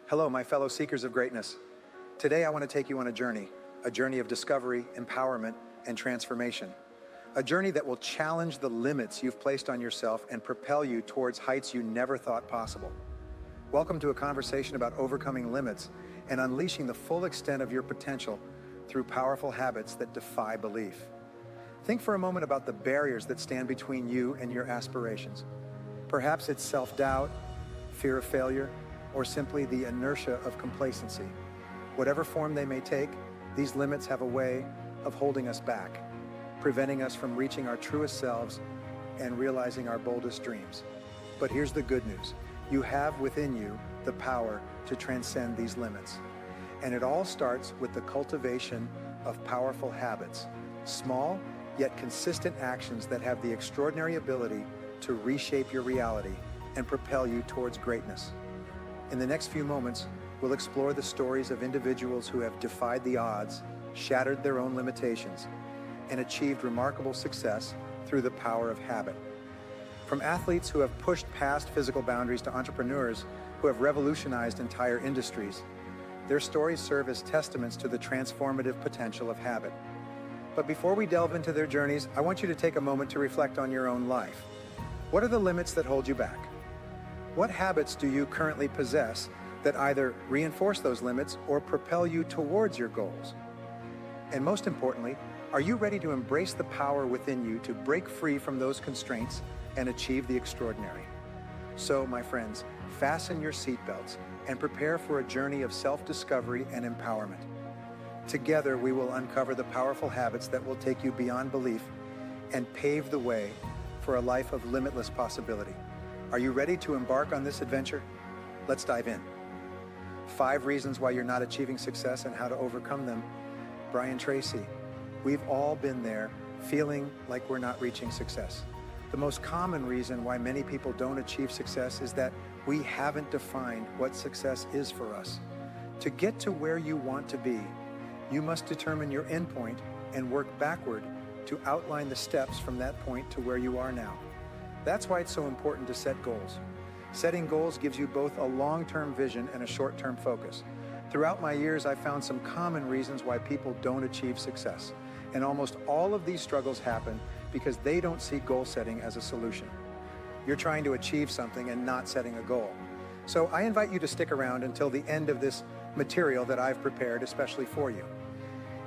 Hello, my fellow seekers of greatness. Today I want to take you on a journey of discovery, empowerment, and transformation. A journey that will challenge the limits you've placed on yourself and propel you towards heights you never thought possible. Welcome to a conversation about overcoming limits and unleashing the full extent of your potential through powerful habits that defy belief. Think for a moment about the barriers that stand between you and your aspirations. Perhaps it's self-doubt, fear of failure, or simply the inertia of complacency. Whatever form they may take, these limits have a way of holding us back, preventing us from reaching our truest selves and realizing our boldest dreams. But here's the good news. You have within you the power to transcend these limits. And it all starts with the cultivation of powerful habits, small yet consistent actions that have the extraordinary ability to reshape your reality and propel you towards greatness. In the next few moments, we'll explore the stories of individuals who have defied the odds, shattered their own limitations, and achieved remarkable success through the power of habit. From athletes who have pushed past physical boundaries to entrepreneurs who have revolutionized entire industries, their stories serve as testaments to the transformative potential of habit. But before we delve into their journeys, I want you to take a moment to reflect on your own life. What are the limits that hold you back? What habits do you currently possess that either reinforce those limits or propel you towards your goals? And most importantly, are you ready to embrace the power within you to break free from those constraints and achieve the extraordinary? So, my friends, fasten your seatbelts and prepare for a journey of self-discovery and empowerment. Together, we will uncover the powerful habits that will take you beyond belief and pave the way for a life of limitless possibility. Are you ready to embark on this adventure? Let's dive in. 5 reasons why you're not achieving success and how to overcome them. Brian Tracy. We've all been there, feeling like we're not reaching success. The most common reason why many people don't achieve success is that we haven't defined what success is for us. To get to where you want to be, you must determine your endpoint and work backward to outline the steps from that point to where you are now. That's why it's so important to set goals. Setting goals gives you both a long-term vision and a short-term focus. Throughout my years, I found some common reasons why people don't achieve success. And almost all of these struggles happen because they don't see goal setting as a solution. You're trying to achieve something and not setting a goal. So I invite you to stick around until the end of this material that I've prepared especially for you.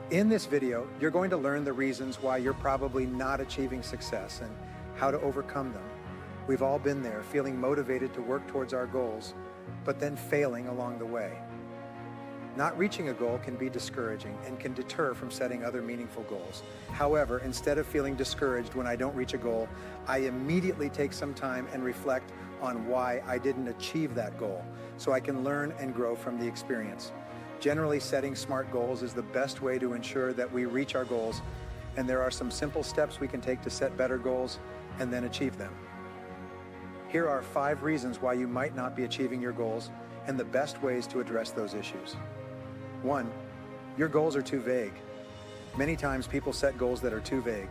In this video, you're going to learn the reasons why you're probably not achieving success and how to overcome them. We've all been there, feeling motivated to work towards our goals, but then failing along the way. Not reaching a goal can be discouraging and can deter from setting other meaningful goals. However, instead of feeling discouraged when I don't reach a goal, I immediately take some time and reflect on why I didn't achieve that goal, so I can learn and grow from the experience. Generally, setting smart goals is the best way to ensure that we reach our goals, and there are some simple steps we can take to set better goals and then achieve them. Here are 5 reasons why you might not be achieving your goals and the best ways to address those issues. 1, your goals are too vague. Many times people set goals that are too vague.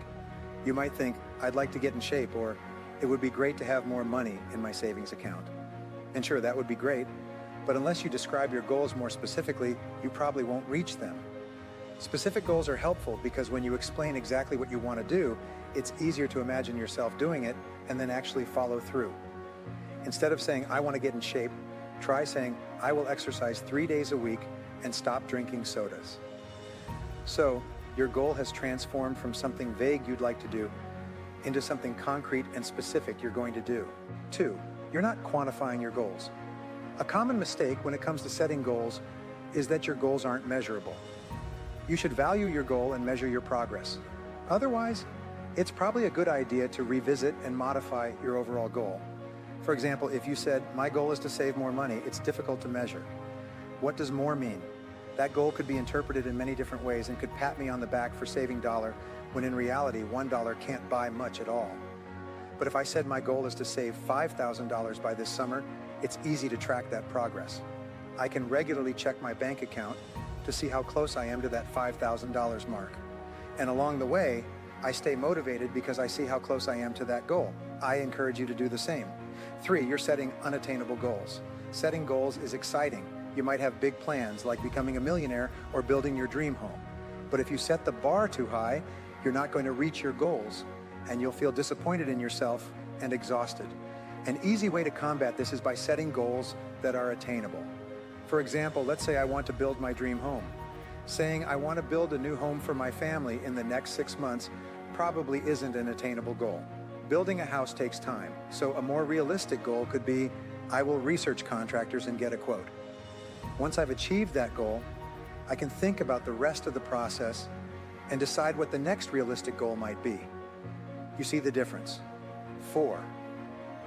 You might think, I'd like to get in shape, or it would be great to have more money in my savings account. And sure, that would be great, but unless you describe your goals more specifically, you probably won't reach them. Specific goals are helpful because when you explain exactly what you want to do, it's easier to imagine yourself doing it and then actually follow through. Instead of saying, I want to get in shape, try saying, I will exercise 3 days a week and stop drinking sodas. So, your goal has transformed from something vague you'd like to do into something concrete and specific you're going to do. 2, you're not quantifying your goals. A common mistake when it comes to setting goals is that your goals aren't measurable. You should value your goal and measure your progress. Otherwise, it's probably a good idea to revisit and modify your overall goal. For example, if you said, my goal is to save more money, it's difficult to measure. What does more mean? That goal could be interpreted in many different ways and could pat me on the back for saving $1, when in reality, $1 can't buy much at all. But if I said my goal is to save $5,000 by this summer, it's easy to track that progress. I can regularly check my bank account to see how close I am to that $5,000 mark. And along the way, I stay motivated because I see how close I am to that goal. I encourage you to do the same. 3, you're setting unattainable goals. Setting goals is exciting, You might have big plans like becoming a millionaire or building your dream home. But if you set the bar too high, you're not going to reach your goals, and you'll feel disappointed in yourself and exhausted. An easy way to combat this is by setting goals that are attainable. For example, let's say I want to build my dream home. Saying I want to build a new home for my family in the next 6 months probably isn't an attainable goal. Building a house takes time, so a more realistic goal could be, I will research contractors and get a quote. Once I've achieved that goal, I can think about the rest of the process and decide what the next realistic goal might be. You see the difference? 4,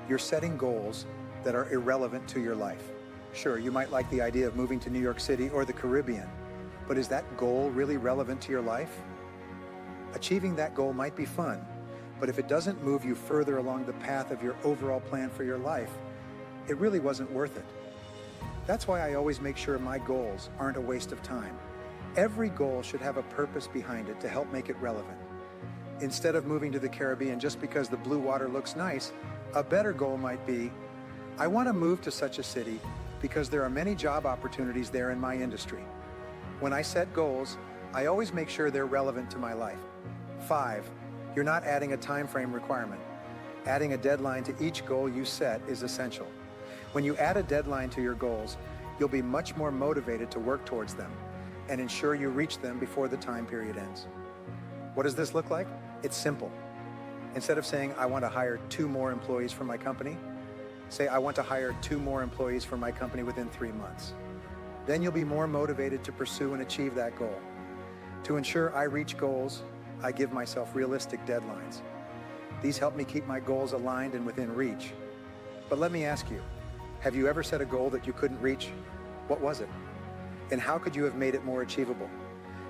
you're setting goals that are irrelevant to your life. Sure, you might like the idea of moving to New York City or the Caribbean, but is that goal really relevant to your life? Achieving that goal might be fun, but if it doesn't move you further along the path of your overall plan for your life, it really wasn't worth it. That's why I always make sure my goals aren't a waste of time. Every goal should have a purpose behind it to help make it relevant. Instead of moving to the Caribbean just because the blue water looks nice, a better goal might be, I want to move to such a city because there are many job opportunities there in my industry. When I set goals, I always make sure they're relevant to my life. 5, you're not adding a time frame requirement. Adding a deadline to each goal you set is essential. When you add a deadline to your goals, you'll be much more motivated to work towards them and ensure you reach them before the time period ends. What does this look like? It's simple. Instead of saying, I want to hire 2 more employees for my company, say, I want to hire 2 more employees for my company within 3 months. Then you'll be more motivated to pursue and achieve that goal. To ensure I reach goals, I give myself realistic deadlines. These help me keep my goals aligned and within reach. But let me ask you, have you ever set a goal that you couldn't reach? What was it? And how could you have made it more achievable?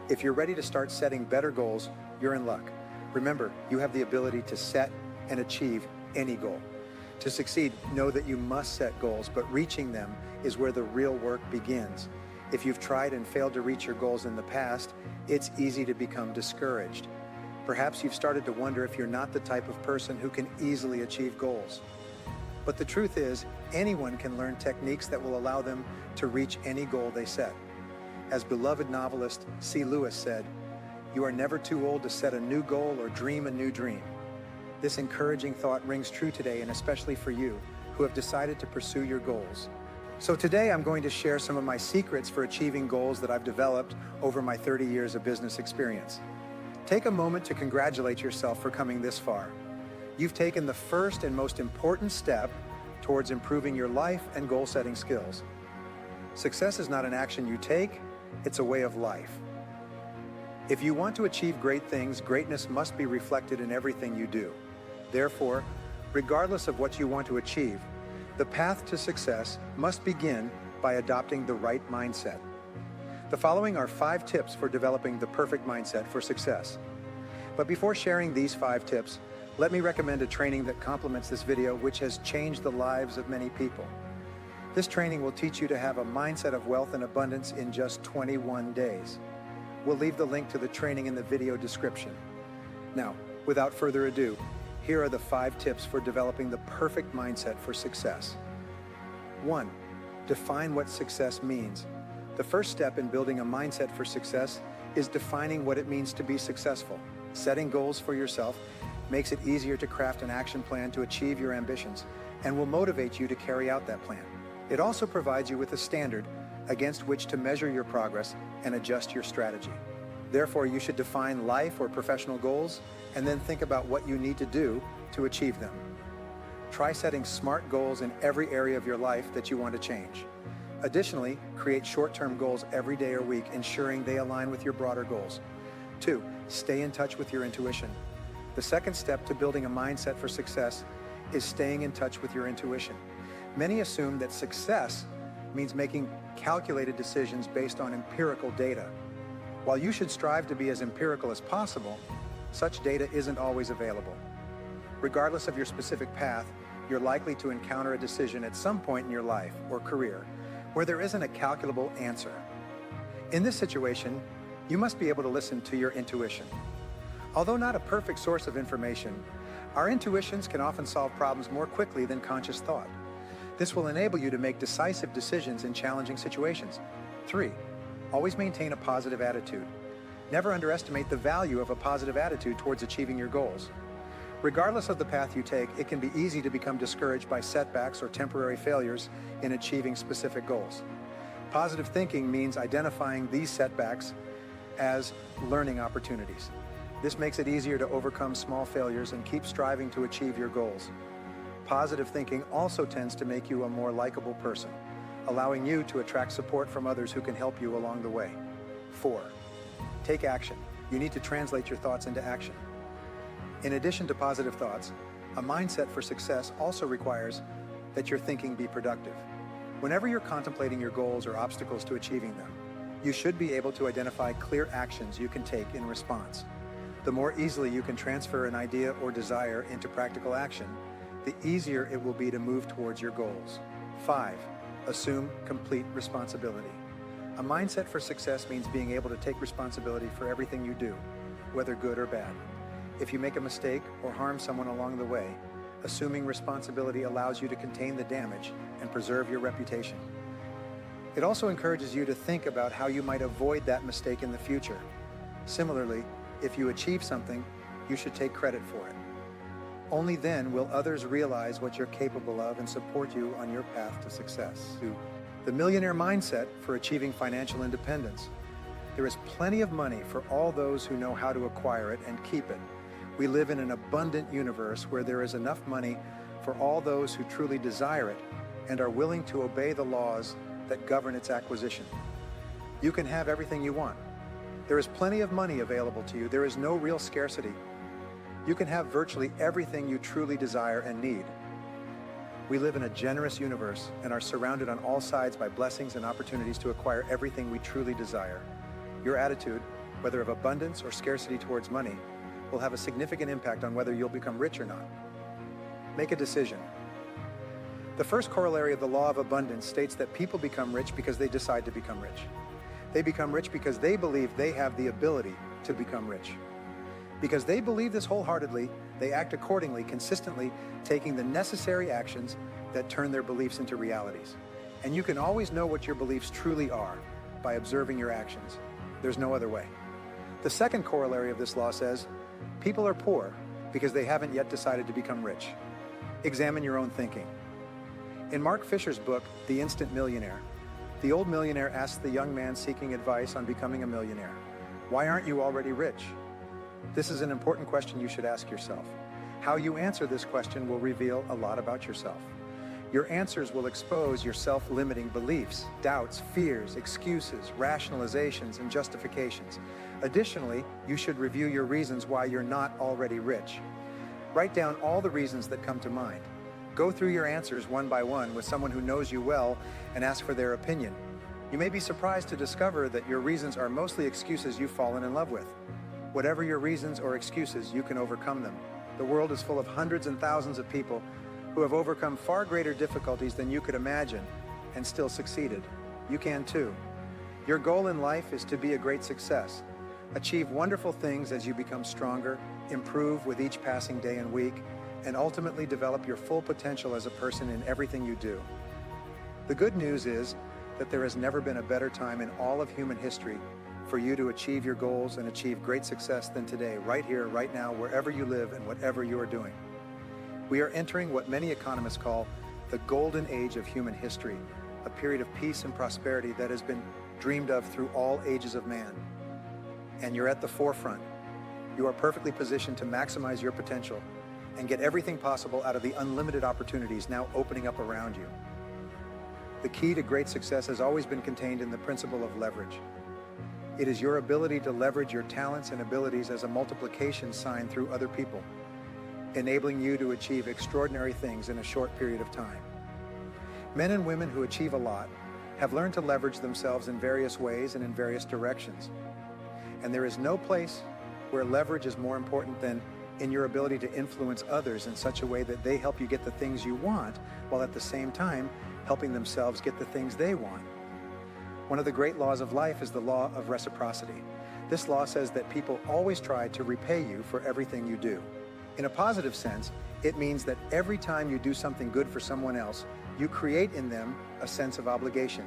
If you're ready to start setting better goals, you're in luck. Remember, you have the ability to set and achieve any goal. To succeed, know that you must set goals, but reaching them is where the real work begins. If you've tried and failed to reach your goals in the past, it's easy to become discouraged. Perhaps you've started to wonder if you're not the type of person who can easily achieve goals. But the truth is, anyone can learn techniques that will allow them to reach any goal they set. As beloved novelist C. Lewis said, "You are never too old to set a new goal or dream a new dream." This encouraging thought rings true today, and especially for you who have decided to pursue your goals. So today I'm going to share some of my secrets for achieving goals that I've developed over my 30 years of business experience. Take a moment to congratulate yourself for coming this far. You've taken the first and most important step towards improving your life and goal-setting skills. Success is not an action you take, it's a way of life. If you want to achieve great things, greatness must be reflected in everything you do. Therefore, regardless of what you want to achieve, the path to success must begin by adopting the right mindset. The following are 5 tips for developing the perfect mindset for success. But before sharing these 5 tips, let me recommend a training that complements this video, which has changed the lives of many people. This training will teach you to have a mindset of wealth and abundance in just 21 days. We'll leave the link to the training in the video description. Now, without further ado, here are the 5 tips for developing the perfect mindset for success. 1. Define what success means. The first step in building a mindset for success is defining what it means to be successful. Setting goals for yourself makes it easier to craft an action plan to achieve your ambitions and will motivate you to carry out that plan. It also provides you with a standard against which to measure your progress and adjust your strategy. Therefore, you should define life or professional goals and then think about what you need to do to achieve them. Try setting SMART goals in every area of your life that you want to change. Additionally, create short-term goals every day or week, ensuring they align with your broader goals. 2. Stay in touch with your intuition. The second step to building a mindset for success is staying in touch with your intuition. Many assume that success means making calculated decisions based on empirical data. While you should strive to be as empirical as possible, such data isn't always available. Regardless of your specific path, you're likely to encounter a decision at some point in your life or career where there isn't a calculable answer. In this situation, you must be able to listen to your intuition. Although not a perfect source of information, our intuitions can often solve problems more quickly than conscious thought. This will enable you to make decisive decisions in challenging situations. 3. Always maintain a positive attitude. Never underestimate the value of a positive attitude towards achieving your goals. Regardless of the path you take, it can be easy to become discouraged by setbacks or temporary failures in achieving specific goals. Positive thinking means identifying these setbacks as learning opportunities. This makes it easier to overcome small failures and keep striving to achieve your goals. Positive thinking also tends to make you a more likable person, allowing you to attract support from others who can help you along the way. 4. Take action. You need to translate your thoughts into action. In addition to positive thoughts, a mindset for success also requires that your thinking be productive. Whenever you're contemplating your goals or obstacles to achieving them, you should be able to identify clear actions you can take in response. The more easily you can transfer an idea or desire into practical action, the easier it will be to move towards your goals. 5. Assume complete responsibility. A mindset for success means being able to take responsibility for everything you do, whether good or bad. If you make a mistake or harm someone along the way, assuming responsibility allows you to contain the damage and preserve your reputation. It also encourages you to think about how you might avoid that mistake in the future. Similarly, if you achieve something, you should take credit for it. Only then will others realize what you're capable of and support you on your path to success. 2. The millionaire mindset for achieving financial independence. There is plenty of money for all those who know how to acquire it and keep it. We live in an abundant universe where there is enough money for all those who truly desire it and are willing to obey the laws that govern its acquisition. You can have everything you want. There is plenty of money available to you. There is no real scarcity. You can have virtually everything you truly desire and need. We live in a generous universe and are surrounded on all sides by blessings and opportunities to acquire everything we truly desire. Your attitude, whether of abundance or scarcity towards money, will have a significant impact on whether you'll become rich or not. Make a decision. The first corollary of the law of abundance states that people become rich because they decide to become rich. They become rich because they believe they have the ability to become rich. Because they believe this wholeheartedly, they act accordingly, consistently taking the necessary actions that turn their beliefs into realities. And you can always know what your beliefs truly are by observing your actions. There's no other way. The second corollary of this law says, people are poor because they haven't yet decided to become rich. Examine your own thinking. In Mark Fisher's book, The Instant Millionaire, the old millionaire asks the young man seeking advice on becoming a millionaire, "Why aren't you already rich?" This is an important question you should ask yourself. How you answer this question will reveal a lot about yourself. Your answers will expose your self-limiting beliefs, doubts, fears, excuses, rationalizations, and justifications. Additionally, you should review your reasons why you're not already rich. Write down all the reasons that come to mind. Go through your answers one by one with someone who knows you well and ask for their opinion. You may be surprised to discover that your reasons are mostly excuses you've fallen in love with. Whatever your reasons or excuses, you can overcome them. The world is full of hundreds and thousands of people who have overcome far greater difficulties than you could imagine and still succeeded. You can too. Your goal in life is to be a great success. Achieve wonderful things as you become stronger, improve with each passing day and week, and ultimately develop your full potential as a person in everything you do. The good news is that there has never been a better time in all of human history for you to achieve your goals and achieve great success than today, right here, right now, wherever you live and whatever you are doing. We are entering what many economists call the golden age of human history, a period of peace and prosperity that has been dreamed of through all ages of man. And you're at the forefront. You are perfectly positioned to maximize your potential and get everything possible out of the unlimited opportunities now opening up around you. The key to great success has always been contained in the principle of leverage. It is your ability to leverage your talents and abilities as a multiplication sign through other people, enabling you to achieve extraordinary things in a short period of time. Men and women who achieve a lot have learned to leverage themselves in various ways and in various directions. And there is no place where leverage is more important than in your ability to influence others in such a way that they help you get the things you want, while at the same time helping themselves get the things they want. One of the great laws of life is the law of reciprocity. This law says that people always try to repay you for everything you do. In a positive sense, it means that every time you do something good for someone else, You create in them a sense of obligation.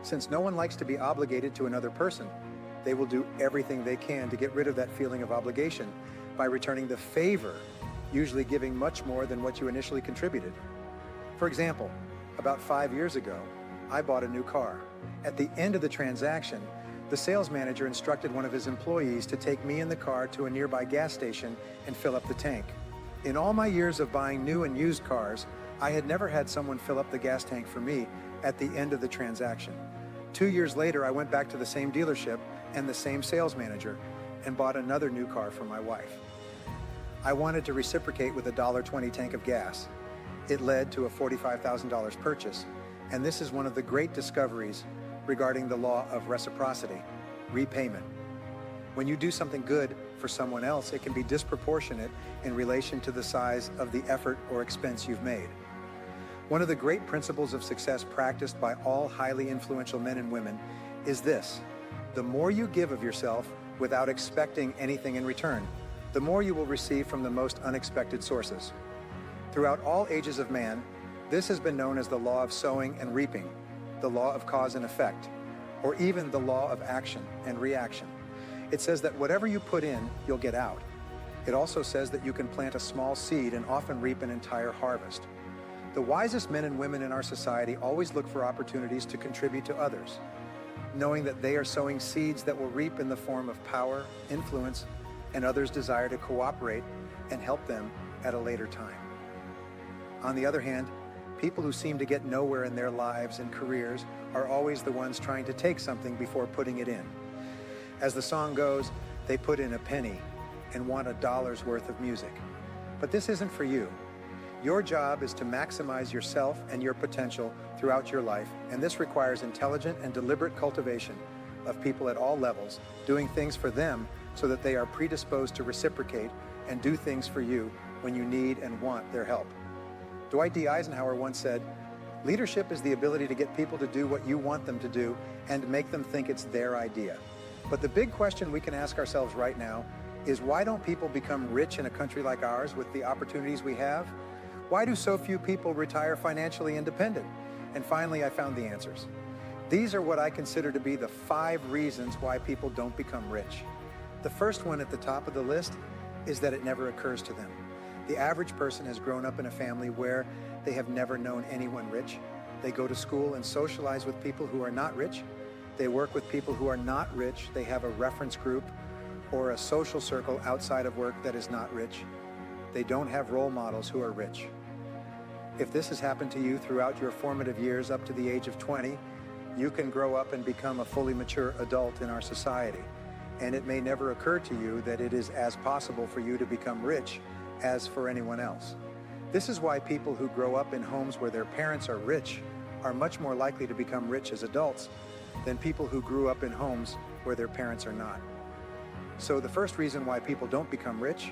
Since no one likes to be obligated to another person, they will do everything they can to get rid of that feeling of obligation by returning the favor, usually giving much more than what you initially contributed. For example, about 5 years ago, I bought a new car. At the end of the transaction, the sales manager instructed one of his employees to take me in the car to a nearby gas station and fill up the tank. In all my years of buying new and used cars, I had never had someone fill up the gas tank for me at the end of the transaction. 2 years later, I went back to the same dealership and the same sales manager and bought another new car for my wife. I wanted to reciprocate with a $1.20 tank of gas. It led to a $45,000 purchase, and this is one of the great discoveries regarding the law of reciprocity, repayment. When you do something good for someone else, it can be disproportionate in relation to the size of the effort or expense you've made. One of the great principles of success practiced by all highly influential men and women is this: the more you give of yourself without expecting anything in return, the more you will receive from the most unexpected sources. Throughout all ages of man, this has been known as the law of sowing and reaping, the law of cause and effect, or even the law of action and reaction. It says that whatever you put in, you'll get out. It also says that you can plant a small seed and often reap an entire harvest. The wisest men and women in our society always look for opportunities to contribute to others, knowing that they are sowing seeds that will reap in the form of power, influence, and others' desire to cooperate and help them at a later time. On the other hand, people who seem to get nowhere in their lives and careers are always the ones trying to take something before putting it in. As the song goes, they put in a penny and want $1 worth of music. But this isn't for you. Your job is to maximize yourself and your potential throughout your life, and this requires intelligent and deliberate cultivation of people at all levels, doing things for them so that they are predisposed to reciprocate and do things for you when you need and want their help. Dwight D. Eisenhower once said, "Leadership is the ability to get people to do what you want them to do and make them think it's their idea." But the big question we can ask ourselves right now is, why don't people become rich in a country like ours with the opportunities we have? Why do so few people retire financially independent? And finally, I found the answers. These are what I consider to be the 5 reasons why people don't become rich. The first one at the top of the list is that it never occurs to them. The average person has grown up in a family where they have never known anyone rich. They go to school and socialize with people who are not rich. They work with people who are not rich. They have a reference group or a social circle outside of work that is not rich. They don't have role models who are rich. If this has happened to you throughout your formative years up to the age of 20, you can grow up and become a fully mature adult in our society. And it may never occur to you that it is as possible for you to become rich as for anyone else. This is why people who grow up in homes where their parents are rich are much more likely to become rich as adults than people who grew up in homes where their parents are not. So the first reason why people don't become rich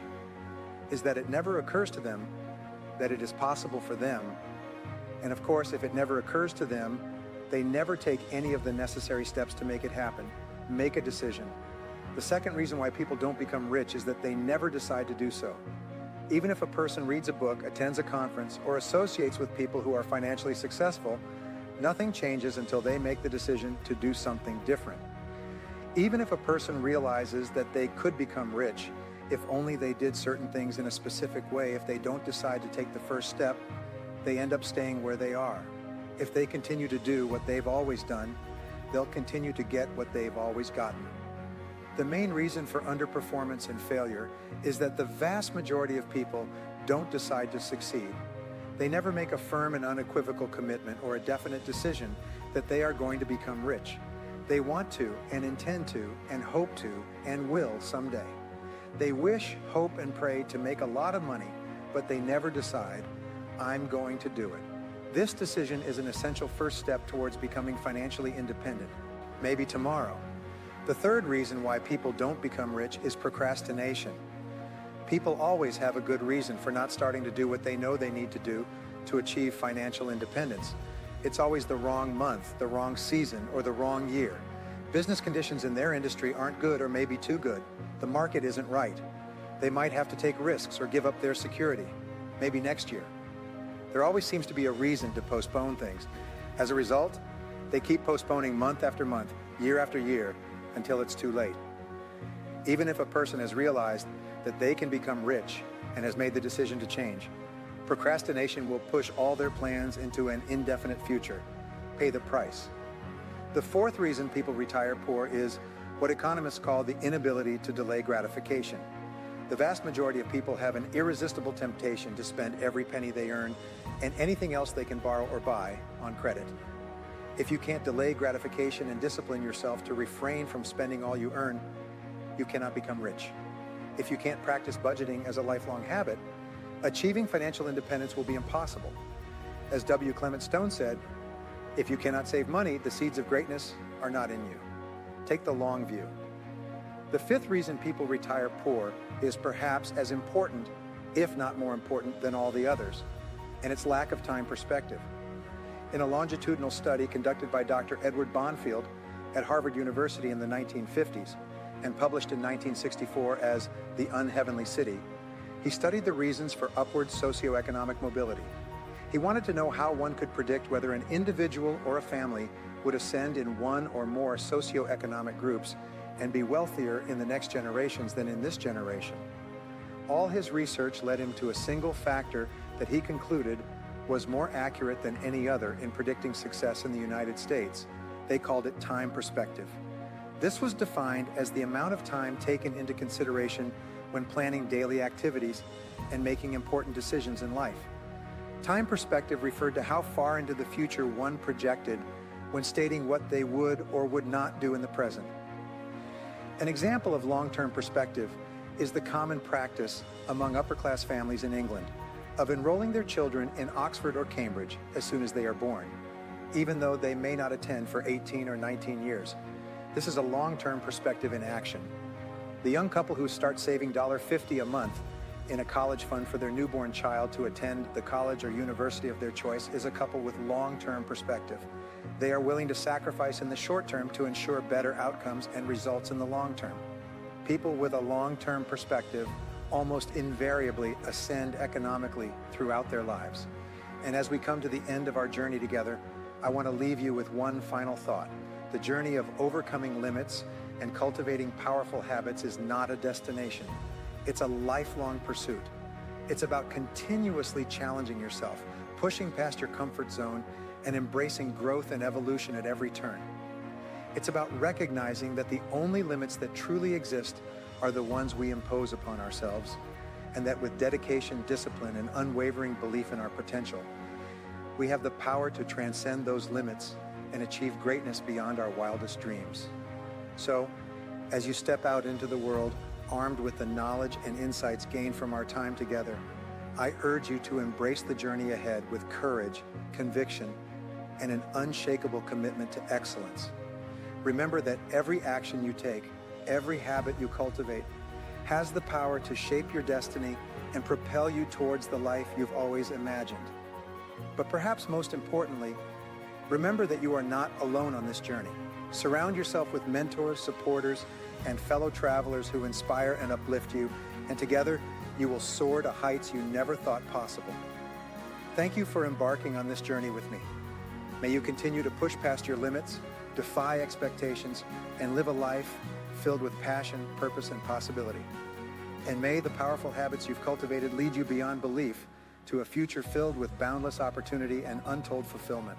is that it never occurs to them that it is possible for them. And of course, if it never occurs to them, they never take any of the necessary steps to make it happen, make a decision. The second reason why people don't become rich is that they never decide to do so. Even if a person reads a book, attends a conference, or associates with people who are financially successful, nothing changes until they make the decision to do something different. Even if a person realizes that they could become rich, if only they did certain things in a specific way, if they don't decide to take the first step, they end up staying where they are. If they continue to do what they've always done, they'll continue to get what they've always gotten. The main reason for underperformance and failure is that the vast majority of people don't decide to succeed. They never make a firm and unequivocal commitment or a definite decision that they are going to become rich. They want to and intend to and hope to and will someday. They wish, hope, and pray to make a lot of money, but they never decide, "I'm going to do it." This decision is an essential first step towards becoming financially independent, maybe tomorrow. The third reason why people don't become rich is procrastination. People always have a good reason for not starting to do what they know they need to do to achieve financial independence. It's always the wrong month, the wrong season, or the wrong year. Business conditions in their industry aren't good or maybe too good. The market isn't right. They might have to take risks or give up their security, maybe next year. There always seems to be a reason to postpone things. As a result, they keep postponing month after month, year after year, until it's too late. Even if a person has realized that they can become rich and has made the decision to change, procrastination will push all their plans into an indefinite future. Pay the price. The fourth reason people retire poor is what economists call the inability to delay gratification. The vast majority of people have an irresistible temptation to spend every penny they earn and anything else they can borrow or buy on credit. If you can't delay gratification and discipline yourself to refrain from spending all you earn, you cannot become rich. If you can't practice budgeting as a lifelong habit, achieving financial independence will be impossible. As W. Clement Stone said, if you cannot save money, the seeds of greatness are not in you. Take the long view. The fifth reason people retire poor is perhaps as important, if not more important, than all the others, and it's lack of time perspective. In a longitudinal study conducted by Dr. Edward Bonfield at Harvard University in the 1950s and published in 1964 as The Unheavenly City, he studied the reasons for upward socioeconomic mobility. He wanted to know how one could predict whether an individual or a family would ascend in one or more socioeconomic groups and be wealthier in the next generations than in this generation. All his research led him to a single factor that he concluded was more accurate than any other in predicting success in the United States. They called it time perspective. This was defined as the amount of time taken into consideration when planning daily activities and making important decisions in life. Time perspective referred to how far into the future one projected when stating what they would or would not do in the present. An example of long-term perspective is the common practice among upper-class families in England of enrolling their children in Oxford or Cambridge as soon as they are born, even though they may not attend for 18 or 19 years. This is a long-term perspective in action. The young couple who start saving $50 a month in a college fund for their newborn child to attend the college or university of their choice is a couple with long-term perspective. They are willing to sacrifice in the short term to ensure better outcomes and results in the long term. People with a long-term perspective almost invariably ascend economically throughout their lives. And as we come to the end of our journey together, I want to leave you with one final thought. The journey of overcoming limits and cultivating powerful habits is not a destination. It's a lifelong pursuit. It's about continuously challenging yourself, pushing past your comfort zone, and embracing growth and evolution at every turn. It's about recognizing that the only limits that truly exist are the ones we impose upon ourselves, and that with dedication, discipline, and unwavering belief in our potential, we have the power to transcend those limits and achieve greatness beyond our wildest dreams. So, as you step out into the world, armed with the knowledge and insights gained from our time together, I urge you to embrace the journey ahead with courage, conviction, and an unshakable commitment to excellence. Remember that every action you take, every habit you cultivate, has the power to shape your destiny and propel you towards the life you've always imagined. But perhaps most importantly, remember that you are not alone on this journey. Surround yourself with mentors, supporters, and fellow travelers who inspire and uplift you, and together you will soar to heights you never thought possible. Thank you for embarking on this journey with me. May you continue to push past your limits, defy expectations, and live a life filled with passion, purpose, and possibility. And may the powerful habits you've cultivated lead you beyond belief to a future filled with boundless opportunity and untold fulfillment.